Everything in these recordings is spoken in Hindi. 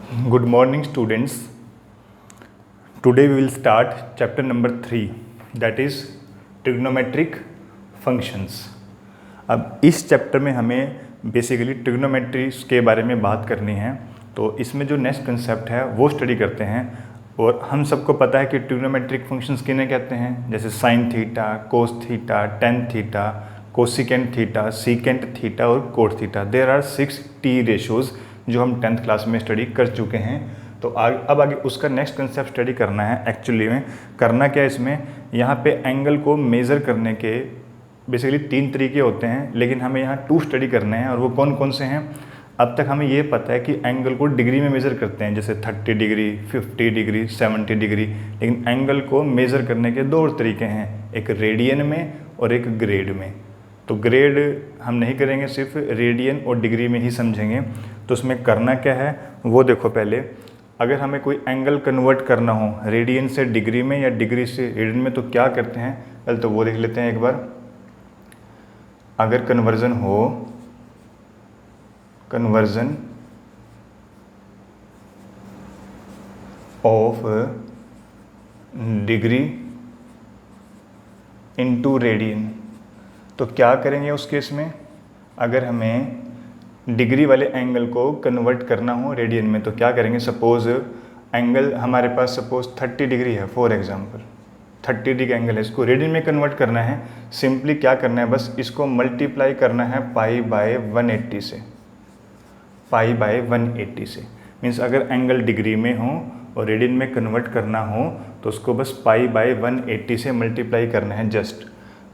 Good morning, students. Today we will start chapter number 3, that is trigonometric functions. अब इस चैप्टर में हमें बेसिकली ट्रिग्नोमेट्रीज के बारे में बात करनी है। तो इसमें जो नेक्स्ट कंसेप्ट है वो स्टडी करते हैं। और हम सबको पता है कि ट्रिग्नोमेट्रिक फंक्शंस किन्हें कहते हैं, जैसे sine theta, cos theta, tan theta, cosecant theta, secant theta और cot theta. There are 6 T ratios जो हम 10th क्लास में स्टडी कर चुके हैं। तो अब आगे उसका नेक्स्ट कंसेप्ट स्टडी करना है। एक्चुअली में करना क्या है, इसमें यहाँ पे एंगल को मेज़र करने के बेसिकली 3 तरीके होते हैं, लेकिन हमें यहाँ 2 स्टडी करने हैं। और वो कौन कौन से हैं? अब तक हमें ये पता है कि एंगल को डिग्री में मेज़र करते हैं, जैसे 30 डिग्री, 50 डिग्री, 70 डिग्री। लेकिन एंगल को मेज़र करने के 2 और तरीके हैं, एक रेडियन में और एक ग्रेड में। तो ग्रेड हम नहीं करेंगे, सिर्फ रेडियन और डिग्री में ही समझेंगे। तो उसमें करना क्या है वो देखो। पहले अगर हमें कोई एंगल कन्वर्ट करना हो रेडियन से डिग्री में या डिग्री से रेडियन में, तो क्या करते हैं पहले तो वो देख लेते हैं एक बार। अगर कन्वर्जन हो, conversion of degree into radian, तो क्या करेंगे उस केस में? अगर हमें डिग्री वाले एंगल को कन्वर्ट करना हो रेडियन में, तो क्या करेंगे? सपोज़ एंगल हमारे पास सपोज़ 30 डिग्री है, फॉर एग्जांपल 30 डिग्री एंगल है, इसको रेडियन में कन्वर्ट करना है। सिंपली क्या करना है, बस इसको मल्टीप्लाई करना है पाई बाय 180 से, पाई बाय 180 से। मीन्स अगर एंगल डिग्री में हो और रेडियन में कन्वर्ट करना हो तो उसको बस पाई बाय 180 से मल्टीप्लाई करना है जस्ट।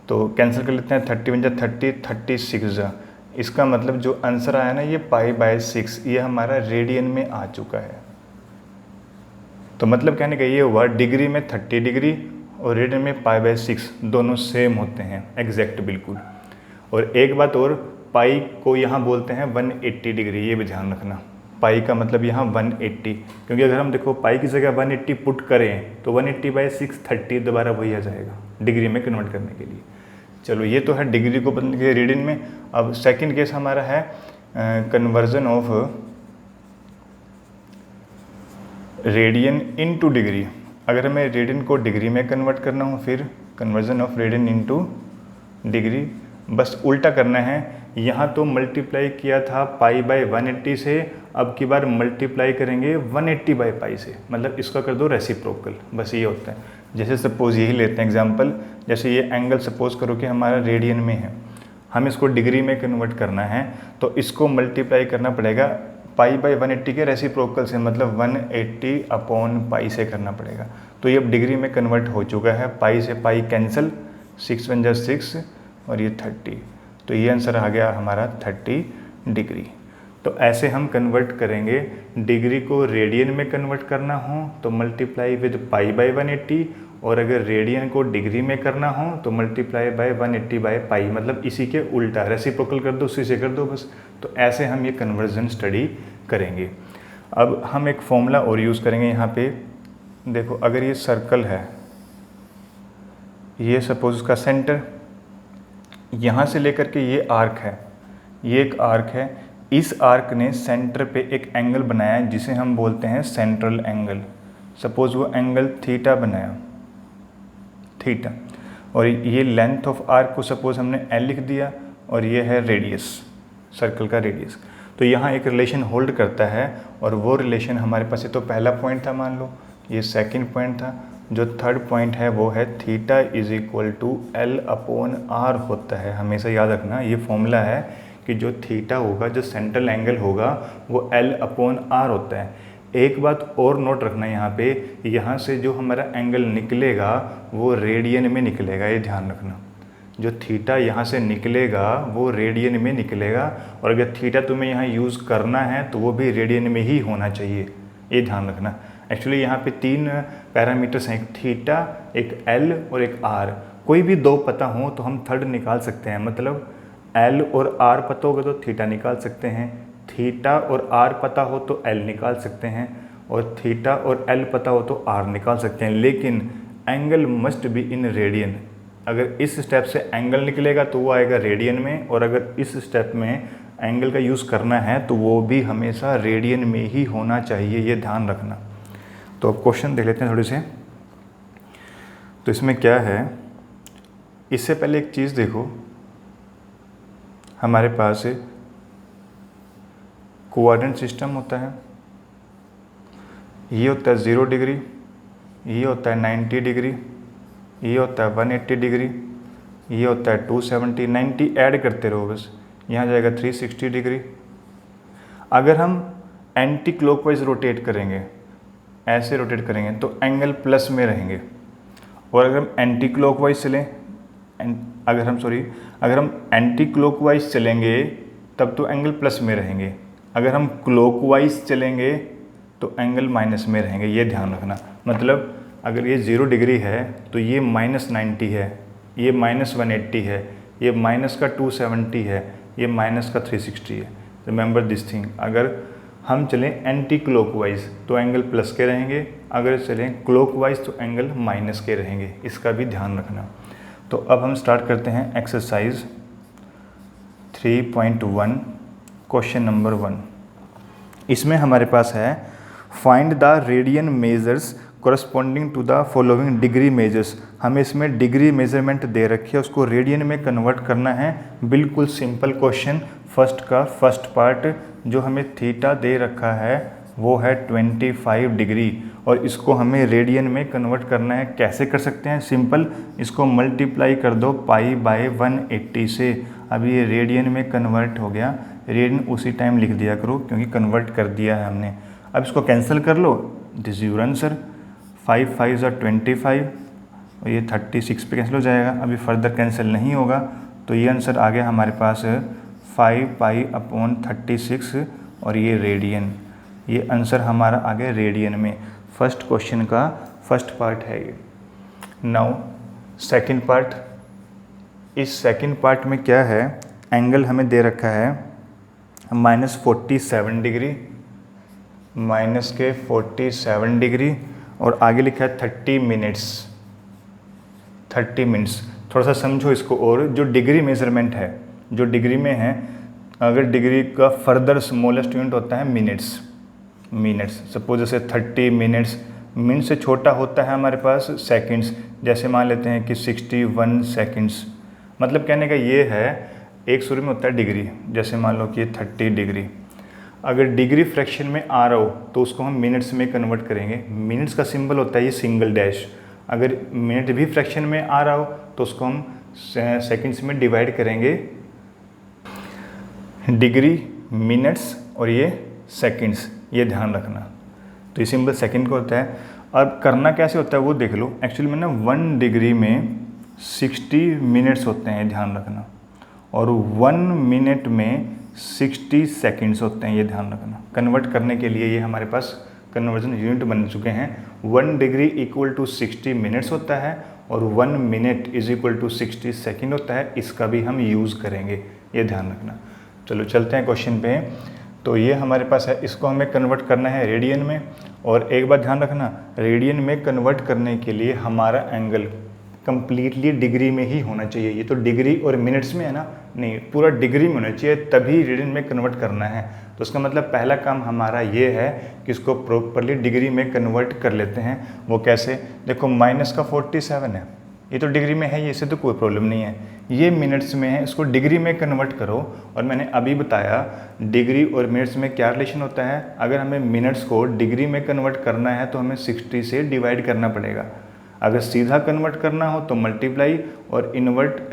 तो कैंसिल कर लेते हैं, 30 × 30 36। इसका मतलब जो आंसर आया ना, ये पाई बाय 6, ये हमारा रेडियन में आ चुका है। तो मतलब कहने का ये हुआ, डिग्री में 30 डिग्री और रेडियन में पाई बाय 6 दोनों सेम होते हैं, एग्जैक्ट बिल्कुल। और एक बात और, पाई को यहाँ बोलते हैं 180 डिग्री, ये भी ध्यान रखना। पाई का मतलब यहाँ 180, क्योंकि अगर हम देखो पाई की जगह 180 पुट करें तो 180/6 30 दोबारा वही आ जाएगा डिग्री में कन्वर्ट करने के लिए। चलो ये तो है डिग्री को बदलने के रेडियन में। अब सेकंड केस हमारा है conversion of radian into degree. अगर हमें रेडियन को डिग्री में कन्वर्ट करना हो, फिर conversion of radian into degree. बस उल्टा करना है, यहाँ तो मल्टीप्लाई किया था पाई बाय 180 से, अब की बार मल्टीप्लाई करेंगे 180/पाई से, मतलब इसका कर दो रेसिप्रोकल। बस ये होता है। जैसे सपोज़ यही लेते हैं एग्जांपल, जैसे ये एंगल सपोज़ करो कि हमारा रेडियन में है, हम इसको डिग्री में कन्वर्ट करना है, तो इसको मल्टीप्लाई करना पड़ेगा पाई बाय 180 के रेसिप्रोकल से, मतलब 180/पाई से करना पड़ेगा। तो ये अब डिग्री में कन्वर्ट हो चुका है, पाई से पाई कैंसिल, 6 × 6 और ये 30। तो ये आंसर आ गया हमारा 30 डिग्री। तो ऐसे हम कन्वर्ट करेंगे। डिग्री को रेडियन में कन्वर्ट करना हो तो मल्टीप्लाई विद पाई बाय 180, और अगर रेडियन को डिग्री में करना हो तो मल्टीप्लाई बाय 180/पाई, मतलब इसी के उल्टा, रेसिप्रोकल कर दो, उसी से कर दो बस। तो ऐसे हम ये कन्वर्जन स्टडी करेंगे। अब हम एक फॉर्मूला और यूज़ करेंगे यहाँ पे। देखो अगर ये सर्कल है, ये सपोज उसका सेंटर, यहाँ से लेकर के ये आर्क है, ये एक आर्क है, इस आर्क ने सेंटर पे एक एंगल बनाया है जिसे हम बोलते हैं सेंट्रल एंगल। सपोज वो एंगल थीटा बनाया, थीटा, और ये लेंथ ऑफ आर्क को सपोज हमने एल लिख दिया, और ये है रेडियस, सर्कल का रेडियस। तो यहाँ एक रिलेशन होल्ड करता है, और वो रिलेशन हमारे पास, ये तो पहला पॉइंट था मान लो, ये सेकंड पॉइंट था, जो थर्ड पॉइंट है वो है थीटा = L/r होता है। हमेशा याद रखना, ये फॉर्मूला है कि जो थीटा होगा, जो सेंट्रल एंगल होगा, वो L/r होता है। एक बात और नोट रखना यहाँ पे, यहाँ से जो हमारा एंगल निकलेगा वो रेडियन में निकलेगा, ये ध्यान रखना। जो थीटा यहाँ से निकलेगा वो रेडियन में निकलेगा, और अगर थीटा तुम्हें यहाँ यूज़ करना है तो वो भी रेडियन में ही होना चाहिए, ये ध्यान रखना। एक्चुअली यहाँ पे 3 पैरामीटर्स हैं, एक थीटा, एक एल और एक आर। कोई भी 2 पता हो तो हम थर्ड निकाल सकते हैं, मतलब एल और आर पता होगा तो थीटा निकाल सकते हैं, थीटा और आर पता हो तो एल निकाल सकते हैं, और थीटा और एल पता हो तो आर निकाल सकते हैं। लेकिन angle must be in radian. अगर इस स्टेप से एंगल निकलेगा तो वो आएगा रेडियन में, और अगर इस स्टेप में एंगल का यूज़ करना है तो वो भी हमेशा रेडियन में ही होना चाहिए, ये ध्यान रखना। तो अब क्वेश्चन देख लेते हैं थोड़े से। तो इसमें क्या है, इससे पहले एक चीज़ देखो, हमारे पास कोऑर्डिनेट सिस्टम होता है, ये होता है 0 डिग्री, ये होता है 90 डिग्री, ये होता है 180 डिग्री, ये होता है 270, 90 ऐड करते रहो बस, यहाँ जाएगा 360 डिग्री। अगर हम एंटी क्लॉकवाइज रोटेट करेंगे, ऐसे रोटेट करेंगे तो एंगल प्लस में रहेंगे, और अगर हम एंटी क्लॉकवाइज चलें, अगर हम एंटी क्लॉकवाइज चलेंगे तब तो एंगल प्लस में रहेंगे, अगर हम क्लॉकवाइज चलेंगे तो एंगल माइनस में रहेंगे, ये ध्यान रखना। मतलब अगर ये 0 डिग्री है तो ये -90 है, ये -180 है, ये माइनस का 270 है, ये माइनस का 360 है। Remember this thing. अगर हम चलें एंटी क्लॉकवाइज तो एंगल प्लस के रहेंगे, अगर चलें क्लॉकवाइज तो एंगल माइनस के रहेंगे, इसका भी ध्यान रखना। तो अब हम स्टार्ट करते हैं एक्सरसाइज 3.1 क्वेश्चन नंबर 1। इसमें हमारे पास है find the radian measures corresponding to the following degree measures. हमें इसमें डिग्री मेजरमेंट दे रखी है, उसको रेडियन में कन्वर्ट करना है। बिल्कुल सिंपल क्वेश्चन। फर्स्ट पार्ट जो हमें थीटा दे रखा है वो है 25 डिग्री, और इसको हमें रेडियन में कन्वर्ट करना है। कैसे कर सकते हैं? सिंपल, इसको मल्टीप्लाई कर दो π/180 से। अब ये रेडियन में कन्वर्ट हो गया, रेडियन उसी टाइम लिख दिया करो क्योंकि कन्वर्ट कर दिया है हमने। अब इसको कैंसिल कर लो, दिस योर आंसर। 5 5 25 और ये 36 पे कैंसिल हो जाएगा। अभी फर्दर कैंसिल नहीं होगा, तो ये आंसर आ गया हमारे पास 5π/36 और ये रेडियन। ये आंसर हमारा आ गया रेडियन में। फर्स्ट क्वेश्चन का फर्स्ट पार्ट है ये। Now second part. इस सेकंड पार्ट में क्या है, एंगल हमें दे रखा है -47 डिग्री, -47 डिग्री, और आगे लिखा है 30 मिनट्स। 30 मिनट्स थोड़ा सा समझो इसको। और जो डिग्री मेजरमेंट है, जो डिग्री में है, अगर डिग्री का फर्दर स्मॉलेस्ट यूनिट होता है मिनट्स। सपोज जैसे 30 मिनट्स, मिनट से छोटा होता है हमारे पास सेकंड्स। जैसे मान लेते हैं कि 61 सेकंड्स। मतलब कहने का ये है, एक शुरू में होता है डिग्री, जैसे मान लो कि 30 डिग्री। अगर डिग्री फ्रैक्शन में आ रहा हो तो उसको हम मिनट्स में कन्वर्ट करेंगे। मिनट्स का सिंबल होता है ये सिंगल डैश। अगर मिनट भी फ्रैक्शन में आ रहा हो तो उसको हम सेकंड्स में डिवाइड करेंगे। डिग्री, मिनट्स और ये सेकंड्स, ये ध्यान रखना। तो ये सिंबल सेकंड का होता है। अब करना कैसे होता है वो देख लो। एक्चुअली में ना 1 डिग्री में 60 मिनट्स होते हैं, ध्यान रखना, और 1 मिनट में 60 सेकंड्स होते हैं, ये ध्यान रखना। कन्वर्ट करने के लिए ये हमारे पास कन्वर्जन यूनिट बन चुके हैं। 1 डिग्री इक्वल टू 60 मिनट्स होता है और 1 minute is equal to 60 second होता है। इसका भी हम यूज़ करेंगे, ये ध्यान रखना। चलो चलते हैं क्वेश्चन पे। तो ये हमारे पास है, इसको हमें कन्वर्ट करना है रेडियन में। और एक बात ध्यान रखना, रेडियन में कन्वर्ट करने के लिए हमारा एंगल कंप्लीटली डिग्री में ही होना चाहिए। ये तो डिग्री और मिनट्स में है ना, नहीं, पूरा डिग्री में होना चाहिए, तभी रेडियन में कन्वर्ट करना है। तो उसका मतलब पहला काम हमारा ये है कि इसको प्रॉपरली डिग्री में कन्वर्ट कर लेते हैं। वो कैसे? देखो -47 है, ये तो डिग्री में है, ये इससे तो कोई प्रॉब्लम नहीं है। ये मिनट्स में है, इसको डिग्री में कन्वर्ट करो। और मैंने अभी बताया डिग्री और मिनट्स में क्या रिलेशन होता है। अगर हमें मिनट्स को डिग्री में कन्वर्ट करना है तो हमें 60 से डिवाइड करना पड़ेगा। अगर सीधा कन्वर्ट करना हो तो मल्टीप्लाई, और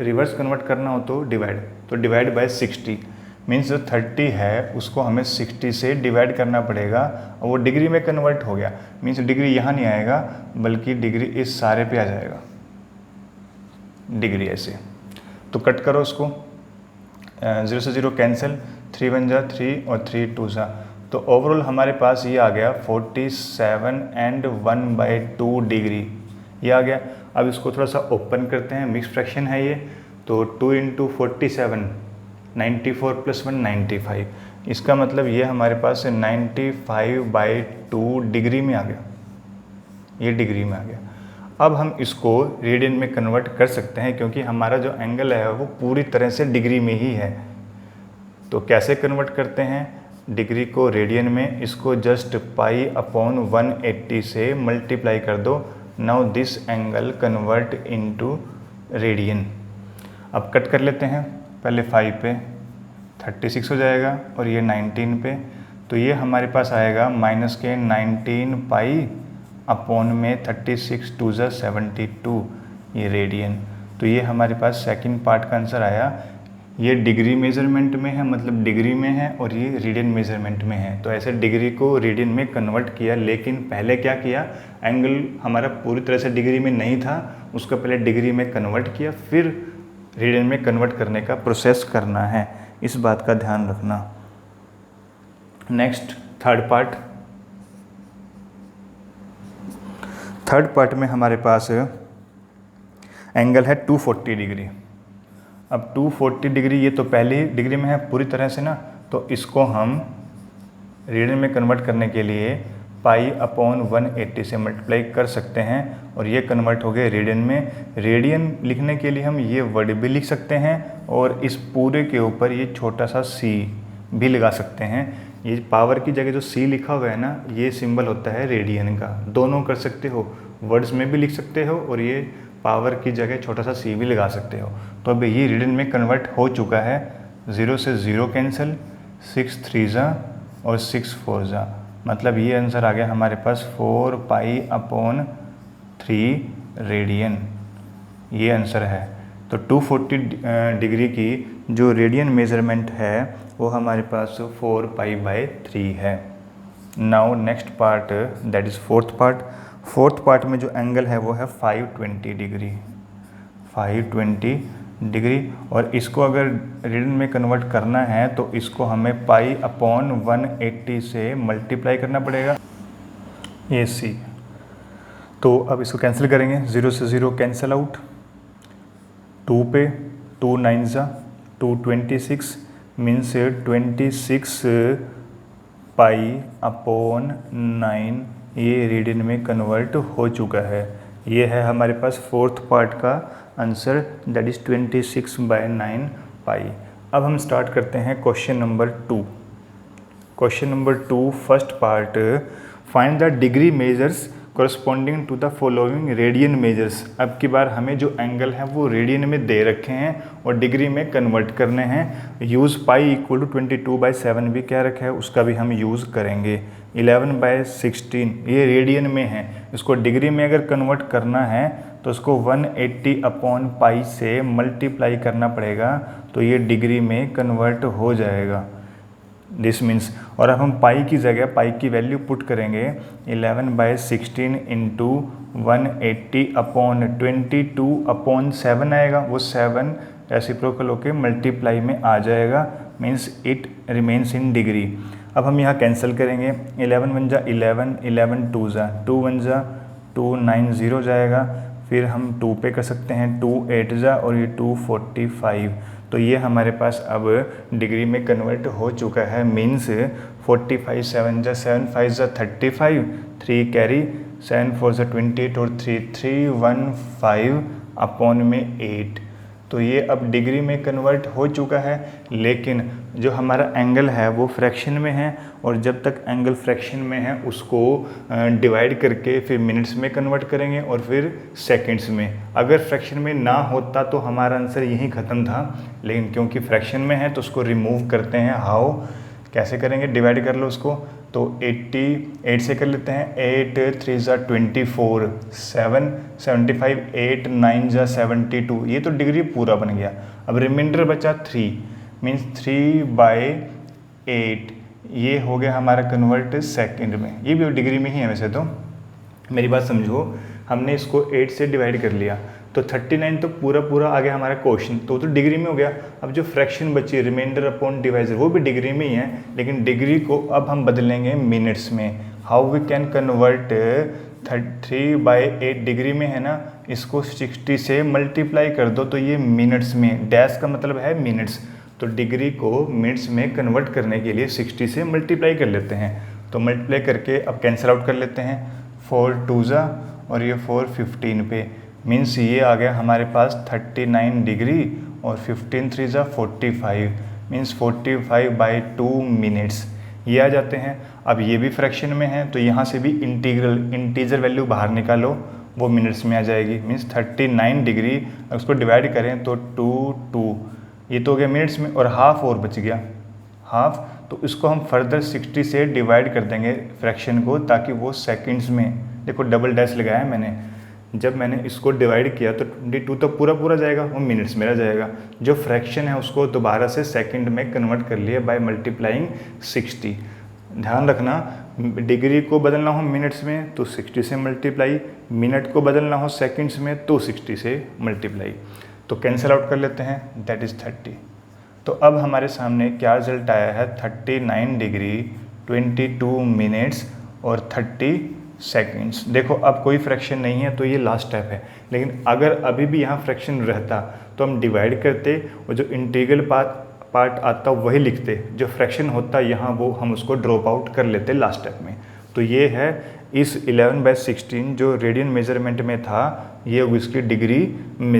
रिवर्स कन्वर्ट करना हो तो डिवाइड। तो डिवाइड बाय 60 मीन्स जो 30 है उसको हमें 60 से डिवाइड करना पड़ेगा। और वो डिग्री में कन्वर्ट हो गया, मीन्स डिग्री यहाँ नहीं आएगा बल्कि डिग्री इस सारे पे आ जाएगा, डिग्री ऐसे। तो कट करो उसको, 0 से 0 कैंसिल, 3 1 जा 3 और 3 2 जा। तो ओवरऑल हमारे पास ये आ गया 47 एंड 1/2 डिग्री, ये आ गया। अब इसको थोड़ा सा ओपन करते हैं, मिक्स फ्रैक्शन है ये। तो 2 × 47 94 + 1 95। इसका मतलब ये हमारे पास 95/2 डिग्री में आ गया, ये डिग्री में आ गया। अब हम इसको रेडियन में कन्वर्ट कर सकते हैं क्योंकि हमारा जो एंगल है वो पूरी तरह से डिग्री में ही है। तो कैसे कन्वर्ट करते हैं डिग्री को रेडियन में, इसको जस्ट पाई अपॉन 180 से मल्टीप्लाई कर दो। Now this angle convert into radian. अब कट कर लेते हैं, पहले 5 पे 36 हो जाएगा और ये 19 पे, तो ये हमारे पास आएगा माइनस के 19 पाई अपॉन में 36 टू ज़ा 72 ये रेडियन। तो ये हमारे पास सेकंड पार्ट का आंसर आया। ये डिग्री मेजरमेंट में है, मतलब डिग्री में है, और ये रेडियन मेजरमेंट में है। तो ऐसे डिग्री को रेडियन में कन्वर्ट किया, लेकिन पहले क्या किया, एंगल हमारा पूरी तरह से डिग्री में नहीं था, उसको पहले डिग्री में कन्वर्ट किया, फिर रेडियन में कन्वर्ट करने का प्रोसेस करना है, इस बात का ध्यान रखना। नेक्स्ट थर्ड पार्ट में हमारे पास एंगल है 240 डिग्री। अब 240 डिग्री ये तो पहली डिग्री में है पूरी तरह से ना, तो इसको हम रेडियन में कन्वर्ट करने के लिए पाई अपॉन 180 से मल्टीप्लाई कर सकते हैं और ये कन्वर्ट हो गए रेडियन में। रेडियन लिखने के लिए हम ये वर्ड भी लिख सकते हैं और इस पूरे के ऊपर ये छोटा सा सी भी लगा सकते हैं। ये पावर की जगह जो सी लिखा हुआ है ना, ये सिंबल होता है रेडियन का। दोनों कर सकते हो, वर्ड्स में भी लिख सकते हो और ये पावर की जगह छोटा सा सी भी लगा सकते हो। तो अब ये रेडियन में कन्वर्ट हो चुका है। 0 से 0 कैंसिल, 6 3 ज़ा और 6 4 ज़ा, मतलब ये आंसर आ गया हमारे पास 4 पाई अपॉन 3 रेडियन, ये आंसर है। तो 240 डिग्री की जो रेडियन मेज़रमेंट है वो हमारे पास 4 पाई बाई 3 है। Now next part, that is fourth part में जो एंगल है वो है 520 डिग्री। और इसको अगर रेडियन में कन्वर्ट करना है तो इसको हमें पाई अपॉन 180 से मल्टीप्लाई करना पड़ेगा, ये सी। तो अब इसको कैंसिल करेंगे, 0 से 0 कैंसिल आउट, 2 पे 2 9 ज़ा 226 मीन्स 26 पाई अपॉन 9 ये रेडियन में कन्वर्ट हो चुका है। ये है हमारे पास फोर्थ पार्ट का आंसर, दैट इज़ 26/9 पाई। अब हम स्टार्ट करते हैं question number 2। First part, find the degree measures corresponding to the following radian measures. अब की बार हमें जो एंगल है वो रेडियन में दे रखे हैं और डिग्री में कन्वर्ट करने हैं। यूज़ पाई इक्वल टू 22/7 भी क्या रखा है, उसका भी हम यूज़ करेंगे। 11/16 ये रेडियन में है, इसको डिग्री में अगर कन्वर्ट करना है तो उसको 180 अपॉन पाई से मल्टीप्लाई करना पड़ेगा, तो ये डिग्री में कन्वर्ट हो जाएगा। दिस मीन्स, और अब हम पाई की जगह पाई की वैल्यू पुट करेंगे 11/16 इंटू 180 अपॉन 22/7 आएगा, वो 7 रेसिप्रोकल होके मल्टीप्लाई में आ जाएगा, means it remains in degree. अब हम यहाँ कैंसिल करेंगे, 11 1 जा 11, 11 2 जा 2 1 जा 2 9 0 जाएगा। फिर हम 2 पे कर सकते हैं, 2 8 जा और ये 245, तो ये हमारे पास अब डिग्री में कन्वर्ट हो चुका है। मीन्स 45 7 जा 7 5 जा 35, 3 कैरी 7 4 जा 28 और 3 अपॉन में 8। तो ये अब डिग्री में कन्वर्ट हो चुका है, लेकिन जो हमारा एंगल है वो फ्रैक्शन में है, और जब तक एंगल फ्रैक्शन में है उसको डिवाइड करके फिर मिनट्स में कन्वर्ट करेंगे और फिर सेकंड्स में। अगर फ्रैक्शन में ना होता तो हमारा आंसर यहीं ख़त्म था, लेकिन क्योंकि फ्रैक्शन में है तो उसको रिमूव करते हैं। हाउ, कैसे करेंगे, डिवाइड कर लो उसको, तो 88 से कर लेते हैं, 8 3 जा 24, 7 75, 8 9 जा 72, ये तो डिग्री पूरा बन गया। अब रिमाइंडर बचा 3, मीन्स 3/8, ये हो गया हमारा कन्वर्ट सेकंड में। ये भी डिग्री में ही है वैसे तो, मेरी बात समझो, हमने इसको 8 से डिवाइड कर लिया तो 39 तो पूरा आ गया हमारा क्वेश्चन, तो डिग्री में हो गया। अब जो फ्रैक्शन बची रिमाइंडर अपॉन डिवाइजर, वो भी डिग्री में ही है, लेकिन डिग्री को अब हम बदलेंगे मिनट्स में। How we can convert 3/8 degree में है ना, इसको 60 से मल्टीप्लाई कर दो तो ये मिनट्स में, डैश का मतलब है मिनट्स, तो डिग्री को मिनट्स में कन्वर्ट करने के लिए 60 से मल्टीप्लाई कर लेते हैं। तो मल्टीप्लाई करके अब कैंसिल आउट कर लेते हैं, 4 2 जा और ये 4 15 पे, मीन्स ये आ गया हमारे पास 39 डिग्री और 15 3 जा 45, मीन्स 45/2 मिनट्स, ये आ जाते हैं। अब ये भी फ्रैक्शन में है तो यहाँ से भी इंटीजर वैल्यू बाहर निकालो, वो मिनट्स में आ जाएगी। मीन्स 39 डिग्री उसको डिवाइड करें तो 2 ये तो हो गया मिनट्स में, और हाफ और बच गया, हाफ। तो इसको हम फर्दर 60 से डिवाइड कर देंगे फ्रैक्शन को, ताकि वो सेकंड्स में, देखो डबल डैश लगाया मैंने, जब मैंने इसको डिवाइड किया तो 22 तो पूरा जाएगा, वो मिनट्स में रह जाएगा। जो फ्रैक्शन है उसको दोबारा से सेकंड में कन्वर्ट कर लिया बाय मल्टीप्लाइंग 60। ध्यान रखना, डिग्री को बदलना हो मिनट्स में तो 60 से मल्टीप्लाई, मिनट को बदलना हो सेकंड्स में तो 60 से मल्टीप्लाई। तो कैंसिल आउट कर लेते हैं, दैट इज़ 30। तो अब हमारे सामने क्या रिजल्ट आया है, 39 डिग्री 22 मिनट्स और 30 सेकंड्स। देखो अब कोई फ्रैक्शन नहीं है तो ये लास्ट स्टेप है, लेकिन अगर अभी भी यहाँ फ्रैक्शन रहता तो हम डिवाइड करते और जो इंटीग्रल पार्ट आता वही लिखते, जो फ्रैक्शन होता यहाँ वो हम उसको ड्रॉप आउट कर लेते लास्ट स्टेप में। तो ये है इस 11/16 जो रेडियन मेजरमेंट में था, ये इसकी डिग्री में